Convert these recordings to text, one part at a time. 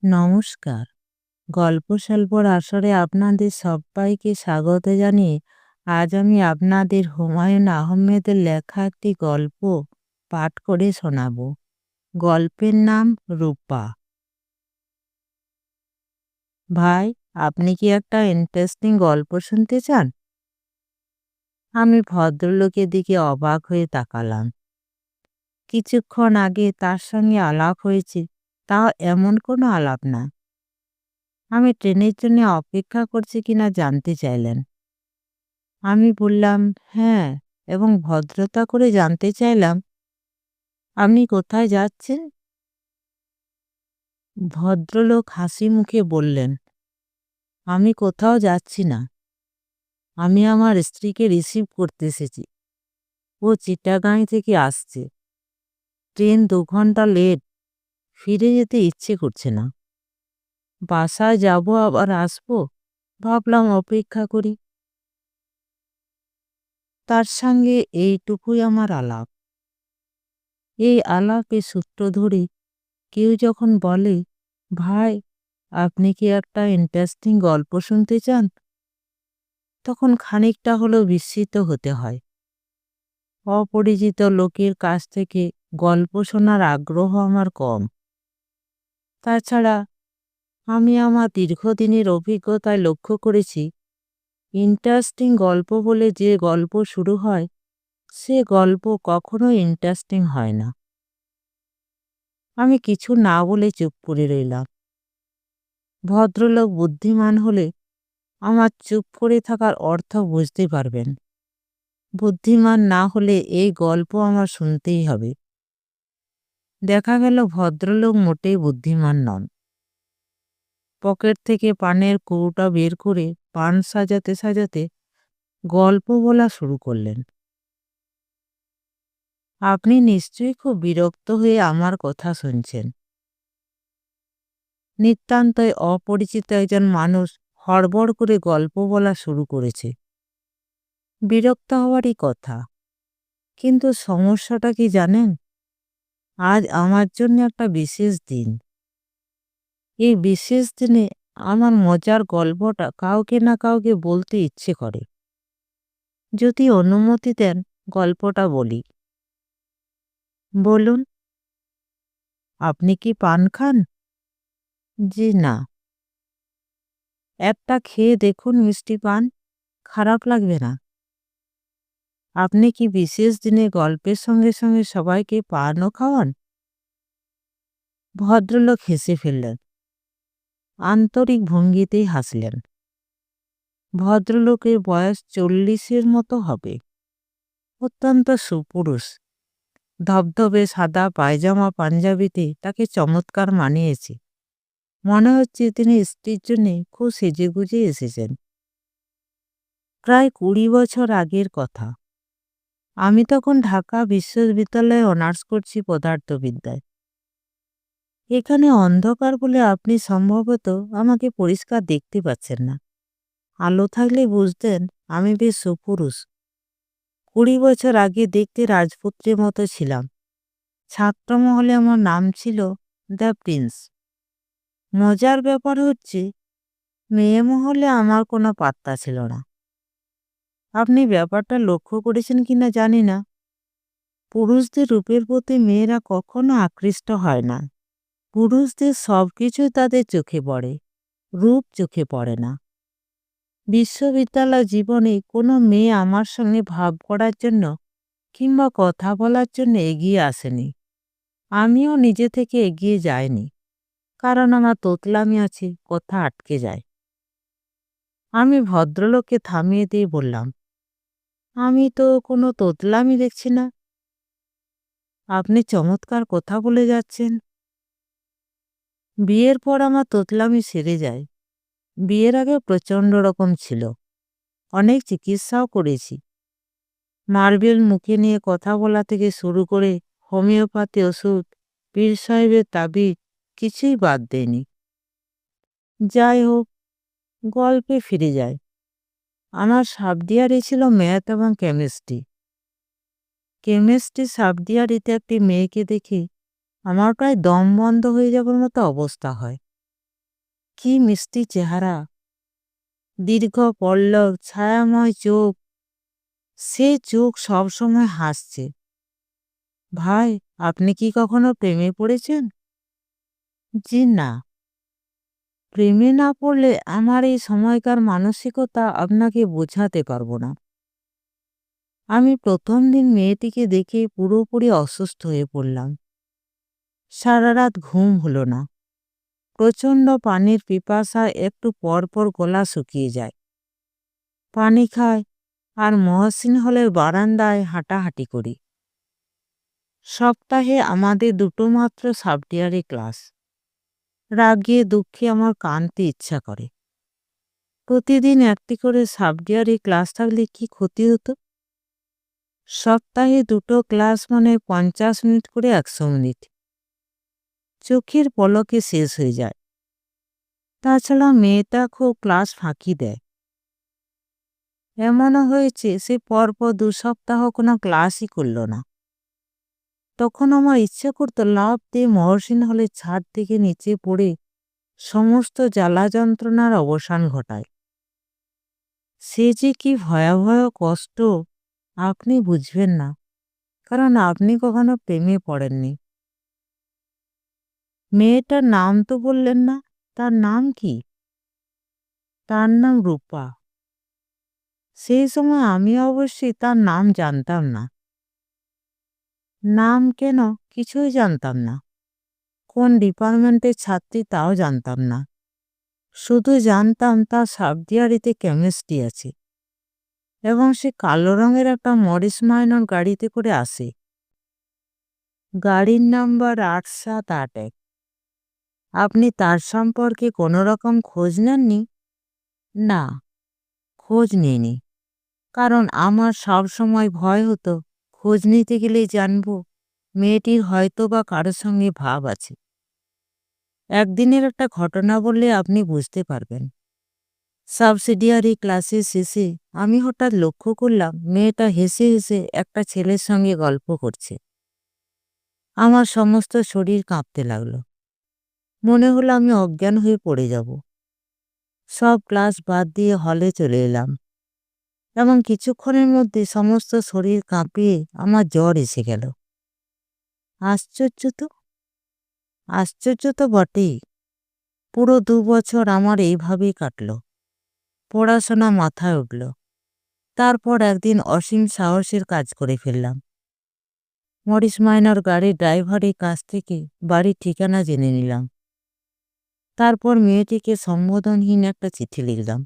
নমস্কার। গল্পস্বল্পর আসরে আপনাদের সব্বাইকে স্বাগত জানিয়ে আজ আমি আপনাদের হুমায়ূন আহমেদের লেখা একটি গল্প পাঠ করে শোনাব। গল্পের নাম রূপা। ভাই, আপনি কি একটা ইন্টারেস্টিং গল্প শুনতে চান? আমি ভদ্রলোকের দিকে অবাক হয়ে তাকালাম। কিছুক্ষণ আগে তার সঙ্গে আলাপ হয়েছে, তাও এমন কোনো আলাপ না। আমি ট্রেনের জন্য অপেক্ষা করছি কিনা জানতে চাইলেন। আমি বললাম, হ্যাঁ, এবং ভদ্রতা করে জানতে চাইলাম, আপনি কোথায় যাচ্ছেন? ভদ্রলোক হাসি মুখে বললেন, আমি কোথাও যাচ্ছি না। আমি আমার স্ত্রীকে রিসিভ করতে এসেছি। ও চিটাগাং থেকে আসছে। ট্রেন 2 ঘন্টা লেট। ফিরে যেতে ইচ্ছে করছে না। বাসায় যাব আবার আসবো, ভাবলাম অপেক্ষা করি। তার সঙ্গে এইটুকুই আমার আলাপ। এই আলাপে সূত্র ধরে কেউ যখন বলে, ভাই, আপনি কি একটা ইন্টারেস্টিং গল্প শুনতে চান, তখন খানিকটা হলেও বিস্মিত হতে হয়। অপরিচিত লোকের কাছ থেকে গল্প শোনার আগ্রহ আমার কম। তাছাড়া আমি আমার দীর্ঘদিনের অভিজ্ঞতায় লক্ষ্য করেছি, ইন্টারেস্টিং গল্প বলে যে গল্প শুরু হয়, সে গল্প কখনো ইন্টারেস্টিং হয় না। আমি কিছু না বলে চুপ করে রইলাম। ভদ্রলোক বুদ্ধিমান হলে আমার চুপ করে থাকার অর্থ বুঝতে পারবেন। বুদ্ধিমান না হলে এই গল্প আমার শুনতেই হবে। দেখা গেল ভদ্রলোক মোটেই বুদ্ধিমান নন। পকেট থেকে পানের কৌটা বের করে পান সাজাতে সাজাতে গল্প বলা শুরু করলেন। আপনি নিশ্চয়ই খুব বিরক্ত হয়ে আমার কথা শুনছেন। নিতান্তই অপরিচিত একজন মানুষ হড়বড় করে গল্প বলা শুরু করেছে। বিরক্ত হওয়ারই কথা, কিন্তু সমস্যাটা কি জানেন? আজ আমার জন্য একটা বিশেষ দিন। এই বিশেষ দিনে আমার মজার গল্পটা কাউকে না কাউকে বলতে ইচ্ছে করে। যদি অনুমতি দেন, গল্পটা বলি। বলুন। আপনি কি পান খান? জি না। একটা খেয়ে দেখুন মিষ্টি পান, খারাপ লাগবে না। আপনি কি বিশেষ দিনে গল্পের সঙ্গে সঙ্গে সবাইকে পানও খাওয়ান? ভদ্রলোক হেসে ফেললেন, আন্তরিক ভঙ্গিতেই হাসলেন। ভদ্রলোকের বয়স 40-এর মতো হবে। অত্যন্ত সুপুরুষ। ধবধবে সাদা পায়জামা পাঞ্জাবিতে তাকে চমৎকার মানিয়েছে। মনে হচ্ছে তিনি স্ত্রীর জন্য খুব সেজেগুজে এসেছেন। প্রায় 20 বছর আগের কথা। আমি তখন ঢাকা বিশ্ববিদ্যালয়ে অনার্স করছি পদার্থবিদ্যায়। এখানে অন্ধকার বলে আপনি সম্ভবত আমাকে পরিষ্কার দেখতে পাচ্ছেন না। আলো থাকলে বুঝতেন আমি বেশ সুপুরুষ। 20 বছর আগে দেখতে রাজপুত্রের মতো ছিলাম। ছাত্রমহলে আমার নাম ছিল দ্য প্রিন্স। মজার ব্যাপার হচ্ছে, মেয়ে মহলে আমার কোনো পাত্তা ছিল না। আপনি ব্যাপারটা লক্ষ্য করেছেন কিনা জানি না, পুরুষদের রূপের প্রতি মেয়েরা কখনো আকৃষ্ট হয় না। পুরুষদের সবকিছু তাদের চোখে পড়ে, রূপ চোখে পড়ে না। বিশ্ববিদ্যালয় জীবনে কোনো মেয়ে আমার সঙ্গে ভাব করার জন্য কিংবা কথা বলার জন্য এগিয়ে আসেনি। আমিও নিজে থেকে এগিয়ে যাইনি, কারণ আমার তোতলামি আছে, কথা আটকে যায়। আমি ভদ্রলোককে থামিয়ে দিয়ে বললাম, আমি তো কোনো তোতলামি দেখছি না। আপনি চমৎকার কথা বলে যাচ্ছেন। বিয়ের পর আমার তোতলামি সেরে যায়। বিয়ের আগে প্রচণ্ড রকম ছিল। অনেক চিকিৎসাও করেছি। মার্বেল মুখে নিয়ে কথা বলা থেকে শুরু করে হোমিওপ্যাথি ওষুধ, পীর সাহেবের তাবিজ, কিছুই বাদ দেয়নি। যাই হোক, গল্পে ফিরে যায়। আমার সাবডিয়ারি ছিল ম্যাথ এবং কেমিস্ট্রি। সাবডিয়ারিতে একটি মেয়েকে দেখে আমার প্রায় দম বন্ধ হয়ে যাবার মতো অবস্থা হয়। কি মিষ্টি চেহারা, দীর্ঘ পল্লব, ছায়াময় চোখ। সে চোখ সবসময় হাসছে। ভাই, আপনি কি কখনো প্রেমে পড়েছেন? জি না। প্রেমে না পড়লে আমার এই সময়কার মানসিকতা আপনাকে বোঝাতে পারবো না। আমি প্রথম দিন মেয়েটিকে দেখে পুরোপুরি অসুস্থ হয়ে পড়লাম। সারা রাত ঘুম হলো না। প্রচণ্ড পানির পিপাসায় একটু পর পর গলা শুকিয়ে যায়। পানি খাই আর মহসিন হলের বারান্দায় হাঁটাহাঁটি করি। সপ্তাহে আমাদের দুটো মাত্র সাবডিয়ারি ক্লাস। রাগে দুঃখে আমার কাঁদতে ইচ্ছা করে। প্রতিদিন একটি করে সাবডিয়ারি ক্লাস থাকলে কি ক্ষতি হতো? সপ্তাহে দুটো ক্লাস মানে 50 মিনিট করে 100 মিনিট চোখের পলকে শেষ হয়ে যায়। তাছাড়া মেয়েটা খুব ক্লাস ফাঁকি দেয়। এমনও হয়েছে সে পরপর 2 সপ্তাহ কোনো ক্লাসই করল না। তখন আমার ইচ্ছে করতো লাফ দিয়ে মহসিন হলের ছাদ থেকে নিচে পড়ে সমস্ত জ্বালা যন্ত্রণার অবসান ঘটায়। সে যে কি ভয়াবহ কষ্ট আপনি বুঝবেন না, কারণ আপনি কখনো প্রেমে পড়েননি। মেয়েটার নাম তো বললেন না, তার নাম কি? তার নাম রূপা। সেই সময় আমি অবশ্যই তার নাম জানতাম না। নাম কেন কিছুই জানতাম না। কোন ডিপার্টমেন্টের ছাত্রী তাও জানতাম না। শুধু জানতাম তার সাবডিয়ারিতে কেমিস্ট্রি আছে এবং সে কালো রঙের একটা মরিস মাইনর গাড়িতে করে আসে। গাড়ির নাম্বার 8781। আপনি তার সম্পর্কে কোনো রকম খোঁজ নেননি? না, খোঁজ নিইনি, কারণ আমার সব সময় ভয় হতো খোঁজ নিতে গেলেই জানবো মেয়েটির হয়তো বা কারোর সঙ্গে ভাব আছে। একদিনের একটা ঘটনা বললে আপনি বুঝতে পারবেন। সাবসিডিয়ারি ক্লাসের শেষে আমি হঠাৎ লক্ষ্য করলাম মেয়েটা হেসে হেসে একটা ছেলের সঙ্গে গল্প করছে। আমার সমস্ত শরীর কাঁপতে লাগলো। মনে হলো আমি অজ্ঞান হয়ে পড়ে যাব। সব ক্লাস বাদ দিয়ে হলে চলে এলাম এবং কিছুক্ষণের মধ্যে সমস্ত শরীর কাঁপিয়ে আমার জ্বর এসে গেল। আশ্চর্য তো, আশ্চর্য তো বটেই। পুরো 2 বছর আমার এইভাবেই কাটল। পড়াশোনা মাথায় উঠল। তারপর একদিন অসীম সাহসের কাজ করে ফেললাম। মরিস মাইনর গাড়ির ড্রাইভারের কাছ থেকে বাড়ির ঠিকানা জেনে নিলাম। তারপর মেয়েটিকে সম্বোধনহীন একটা চিঠি লিখলাম।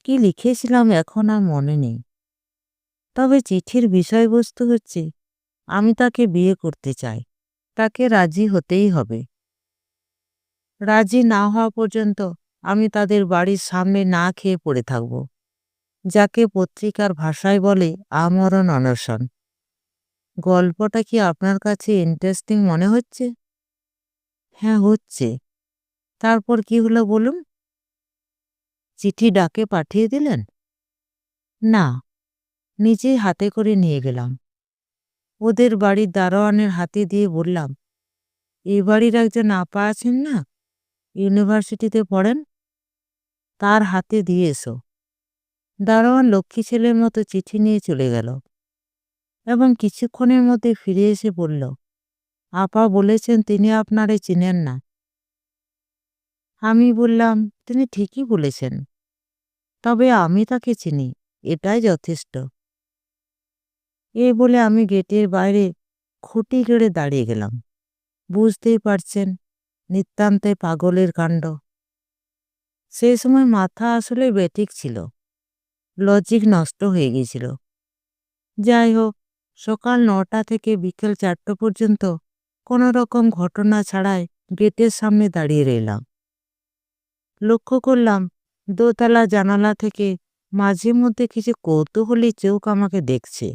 কি লিখেছিলাম এখন আর মনে নেই। তবে চিঠির বিষয়বস্তু হচ্ছে আমি তাকে বিয়ে করতে চাই। তাকে রাজি হতেই হবে। রাজি না হওয়া পর্যন্ত আমি তাদের বাড়ির সামনে না খেয়ে পড়ে থাকব, যাকে পত্রিকার ভাষায় বলে আমরণ অনশন। গল্পটা কি আপনার কাছে ইন্টারেস্টিং মনে হচ্ছে? হ্যাঁ, হচ্ছে। তারপর কি হলো বলুন? চিঠি ডাকে পাঠিয়ে দিলেন? না, নিজেই হাতে করে নিয়ে গেলাম। ওদের বাড়ির দারোয়ানের হাতে দিয়ে বললাম, এই বাড়ির একজন আপা আছেন না, ইউনিভার্সিটিতে পড়েন, তার হাতে দিয়ে এসো। দারোয়ান লক্ষ্মী ছেলের মতো চিঠি নিয়ে চলে গেল এবং কিছুক্ষণের মধ্যে ফিরে এসে বলল, আপা বলেছেন তিনি আপনারে চিনেন না। আমি বললাম, তিনি ঠিকই বলেছেন, তবে আমি তাকে চিনি, এটাই যথেষ্ট। এই বলে আমি গেটের বাইরে খুঁটি গেড়ে দাঁড়িয়ে গেলাম। বুঝতেই পারছেন, নিতান্তই পাগলের কাণ্ড। সেই সময় মাথা আসলে বেঠিক ছিল, লজিক নষ্ট হয়ে গিয়েছিল। যাই হোক, সকাল 9টা থেকে বিকেল 4টা পর্যন্ত কোনো রকম ঘটনা ছাড়াই গেটের সামনে দাঁড়িয়ে রইলাম। লক্ষ্য করলাম দোতলা জানালা থেকে মাঝে মধ্যে কিছু কৌতূহলী চোখ আমাকে দেখছে।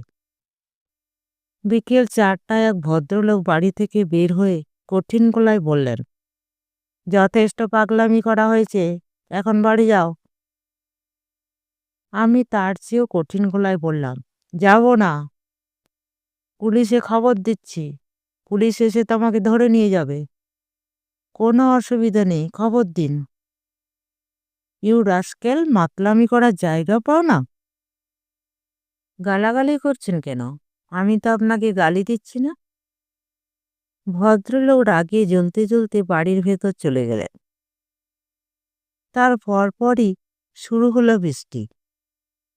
বিকেল 4টায় এক ভদ্রলোক বাড়ি থেকে বের হয়ে কঠিন গলায় বললেন, যথেষ্ট পাগলামি করা হয়েছে, এখন বাড়ি যাও। আমি তার চেয়েও কঠিন গলায় বললাম, যাব না, পুলিশে খবর দিচ্ছি, পুলিশ এসে তোমাকে ধরে নিয়ে যাবে। কোনো অসুবিধা নেই, খবর দিন। ইউ রাস্কেল, মাতলামি করার জায়গা পাও না? গালাগালি করছেন কেন? আমি তো আপনাকে গালি দিচ্ছি না। ভদ্রলোক রাগে জ্বলতে জ্বলতে বাড়ির ভেতর চলে গেলেন। তার পরপরই শুরু হলো বৃষ্টি,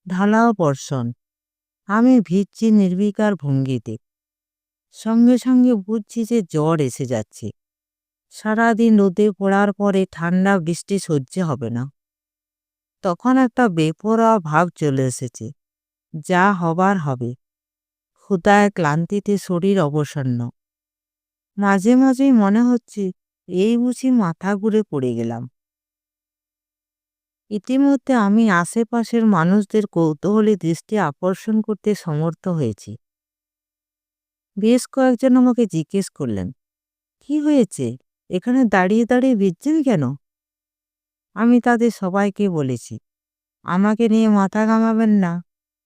ঢালাও বর্ষণ। আমি ভিজছি নির্বিকার ভঙ্গিতে। সঙ্গে সঙ্গে বুঝছি যে জ্বর এসে যাচ্ছে। সারাদিন রোদে পড়ার পরে ঠান্ডা বৃষ্টি সহ্য হবে না। তখন একটা বেপরোয়া ভাব চলে এসেছে, যা হবার হবে। ক্ষুধায় ক্লান্তিতে শরীর অবসন্ন। মাঝে মাঝেই মনে হচ্ছে এই বুঝি মাথা ঘুরে পড়ে গেলাম। ইতিমধ্যে আমি আশেপাশের মানুষদের কৌতূহলী দৃষ্টি আকর্ষণ করতে সমর্থ হয়েছি। বেশ কয়েকজন আমাকে জিজ্ঞেস করলেন, কি হয়েছে, এখানে দাঁড়িয়ে দাঁড়িয়ে ভিজছেন কেন? আমি তাদের সবাইকে বলেছি, আমাকে নিয়ে মাথা ঘামাবেন না,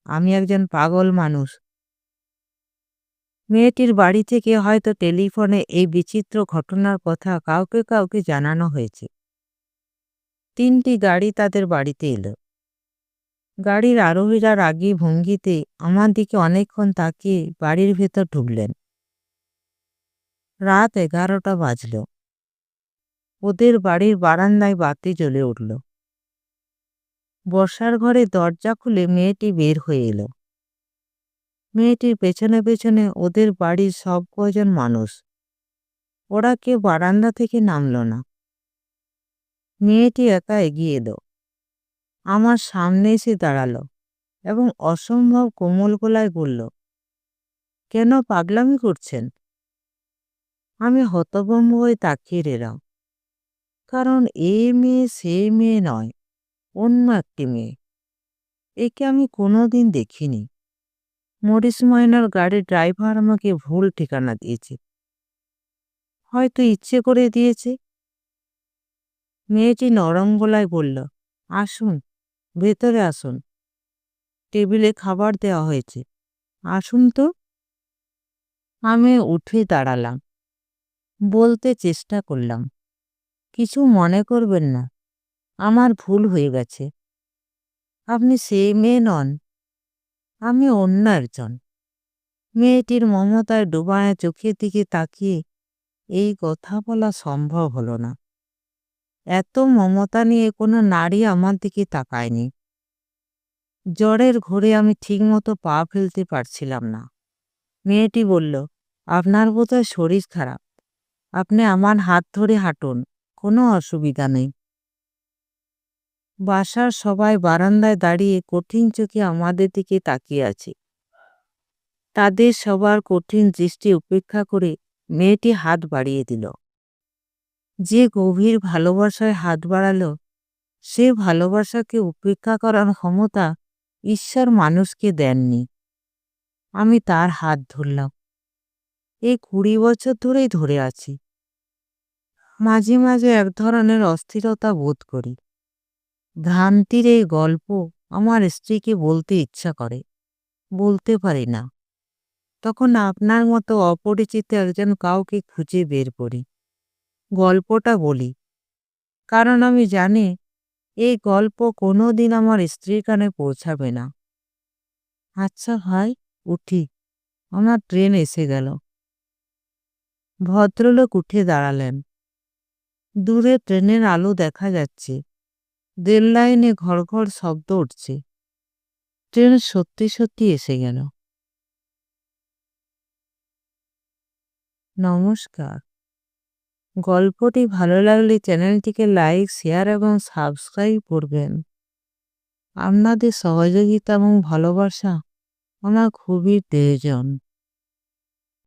আমি একজন পাগল মানুষ। মেয়েটির বাড়ি থেকে হয়তো টেলিফোনে এই বিচিত্র ঘটনার কথা কাউকে কাউকে জানানো হয়েছে। 3টি গাড়ি তাদের বাড়িতে এলো। গাড়ির আরোহীরা রাগী ভঙ্গিতে আমার দিকে অনেকক্ষণ তাকিয়ে বাড়ির ভেতর ঢুকলেন। রাত 11টা বাজল। ওদের বাড়ির বারান্দায় বাতি জ্বলে উঠল। বর্ষার ঘরে দরজা খুলে মেয়েটি বের হয়ে এলো। মেয়েটির পেছনে পেছনে ওদের বাড়ির সব কয়জন মানুষ। ওরা কেউ বারান্দা থেকে নামল না। মেয়েটি একা এগিয়ে এলো, আমার সামনে এসে দাঁড়ালো এবং অসম্ভব কোমল গলায় বলল, কেন পাগলামি করছেন? আমি হতভম্ব হয়ে তাকিয়ে রইলাম, কারণ এ মেয়ে সে মেয়ে নয়, অন্য একটি মেয়ে। একে আমি কোনোদিন দেখিনি। মরিস মাইনার গাড়ির ড্রাইভার আমাকে ভুল ঠিকানা দিয়েছে, হয়তো ইচ্ছে করে দিয়েছে। মেয়েটি নরম গলায় বলল, আসুন, ভেতরে আসুন, টেবিলে খাবার দেওয়া হয়েছে, আসুন তো। আমি উঠে দাঁড়ালাম, বলতে চেষ্টা করলাম, কিছু মনে করবেন না, আমার ভুল হয়ে গেছে। আপনি সে মেয়ে নন, আমি অন্য একজন। মেয়েটির মমতায় ডোবায়া চোখের দিকে তাকিয়ে এই কথা বলা সম্ভব হলো না। এত মমতা নিয়ে কোনো নারী আমার দিকে তাকায়নি। জ্বরের ঘোরে আমি ঠিকমতো পা ফেলতে পারছিলাম না। মেয়েটি বলল, আপনার বোধহয় শরীর খারাপ, আপনি আমার হাত ধরে হাঁটুন, কোনো অসুবিধা নেই। বাসার সবাই বারান্দায় দাঁড়িয়ে কঠিন চোখে আমাদের দিকে তাকিয়ে আছে। তাদের সবার কঠিন দৃষ্টি উপেক্ষা করে মেয়েটি হাত বাড়িয়ে দিল। যে গভীর ভালোবাসায় হাত বাড়ালো, সে ভালোবাসাকে উপেক্ষা করার ক্ষমতা ঈশ্বর মানুষকে দেননি। আমি তার হাত ধরলাম। এই 20 বছর ধরেই ধরে আছি। মাঝে মাঝে এক ধরনের অস্থিরতা বোধ করি। ভ্রান্তির এই গল্প আমার স্ত্রীকে বলতে ইচ্ছা করে, বলতে পারি না। তখন আপনার মতো অপরিচিত একজন কাউকে খুঁজে বের করি, গল্পটা বলি, কারণ আমি জানি এই গল্প কোনোদিন আমার স্ত্রীর কানে পৌঁছাবে না। আচ্ছা ভাই, উঠি, আমার ট্রেন এসে গেল। ভদ্রলোক উঠে দাঁড়ালেন। দূরে ট্রেনের আলো দেখা যাচ্ছে, রেল লাইনে ঘর ঘর শব্দ উঠছে। ট্রেন সত্যি সত্যি এসে গেল। নমস্কার। গল্পটি ভালো লাগলে চ্যানেলটিকে লাইক, শেয়ার এবং সাবস্ক্রাইব করবেন। আপনাদের সহযোগিতা এবং ভালোবাসা আমার খুবই প্রয়োজন।